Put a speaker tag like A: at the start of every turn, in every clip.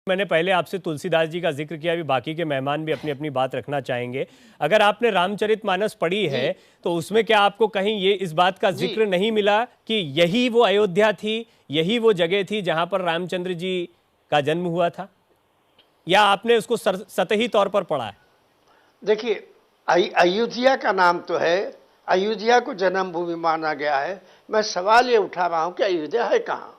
A: मैंने पहले आपसे तुलसीदास जी का जिक्र किया, अभी बाकी के मेहमान भी अपनी अपनी बात रखना चाहेंगे। अगर आपने रामचरितमानस पढ़ी है तो उसमें क्या आपको कहीं ये इस बात का जिक्र नहीं मिला कि यही वो अयोध्या थी, यही वो जगह थी जहां पर रामचंद्र जी का जन्म हुआ था, या आपने उसको सतही तौर पर पढ़ा है?
B: देखिए, अयोध्या का नाम तो है, अयोध्या को जन्मभूमि माना गया है। मैं सवाल ये उठा रहा हूं कि अयोध्या है कहाँ।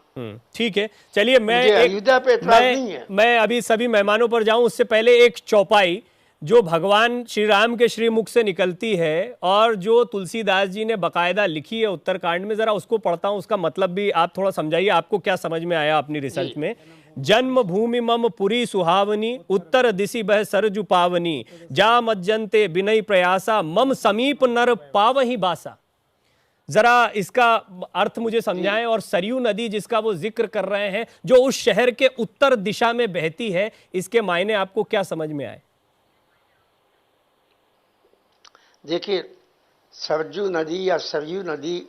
A: ठीक है, चलिए मैं अभी सभी मेहमानों पर जाऊं उससे पहले एक चौपाई जो भगवान श्री राम के श्रीमुख से निकलती है और जो तुलसीदास जी ने बकायदा लिखी है उत्तरकांड में, जरा उसको पढ़ता हूं, उसका मतलब भी आप थोड़ा समझाइए, आपको क्या समझ में आया अपनी रिसर्च में। जन्म भूमि मम पुरी सुहावनी, उत्तर दिशि बह सरजु पावनी, जा मज्जनते बिनय प्रयासा, मम समीप नर पावही बासा। जरा इसका अर्थ मुझे समझाएं, और सरयू नदी जिसका वो जिक्र कर रहे हैं जो उस शहर के उत्तर दिशा में बहती है, इसके मायने आपको क्या समझ में आए?
B: देखिए, सरजू नदी या सरयू नदी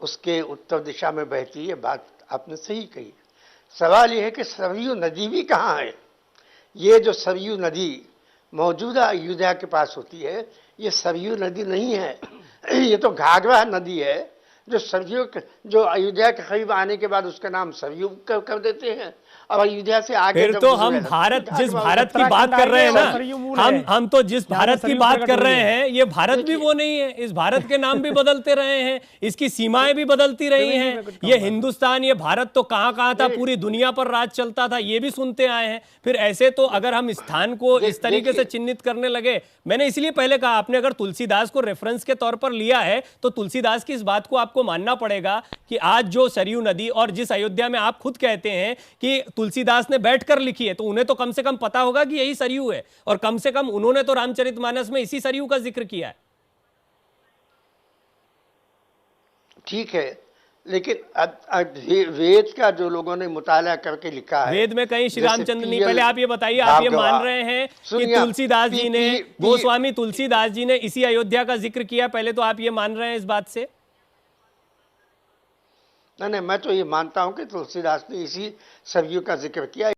B: उसके उत्तर दिशा में बहती है, बात आपने सही कही। सवाल यह है कि सरयू नदी भी कहाँ है। ये जो सरयू नदी मौजूदा अयोध्या के पास होती है, ये सरयू नदी नहीं है, ये तो घाघरा नदी है जो सरयू, जो अयोध्या के करीब आने के बाद उसका नाम सरयू कर देते हैं। अब अयोध्या से आगे
A: फिर तो हम भारत, जिस भारत की बात कर रहे हैं ना, हम तो जिस भारत की बात कर रहे हैं, ये भारत भी वो नहीं है। इस भारत के नाम भी बदलते रहे हैं, इसकी सीमाएं भी बदलती रही हैं। ये हिंदुस्तान, ये भारत तो कहां कहां था, पूरी दुनिया पर राज चलता था, ये भी सुनते आए हैं। फिर ऐसे तो अगर हम स्थान को इस तरीके से चिन्हित करने लगे, मैंने इसलिए पहले कहा, आपने अगर तुलसीदास को रेफरेंस के तौर पर लिया है तो तुलसीदास की इस बात को आपको मानना पड़ेगा कि आज जो सरयू नदी, और जिस अयोध्या में आप खुद कहते हैं कि तुलसीदास ने बैठकर लिखी है, तो उन्हें तो कम से कम पता होगा कि यही सरयू है, और कम से कम उन्होंने तो रामचरितमानस में इसी सरयू का जिक्र किया है।
B: ठीक है, लेकिन वेद का जो लोगों ने मुताला करके लिखा है,
A: वेद में कहीं श्री रामचंद्र नहीं। पहले आप ये बताइए, आप ये मान रहे हैं कि तुलसीदास जी ने, गोस्वामी तुलसीदास जी ने इसी अयोध्या का जिक्र किया? पहले तो आप ये मान रहे हैं इस बात से?
B: नहीं, मैं तो ये मानता हूं कि तुलसीदास ने इसी सरयू का जिक्र किया।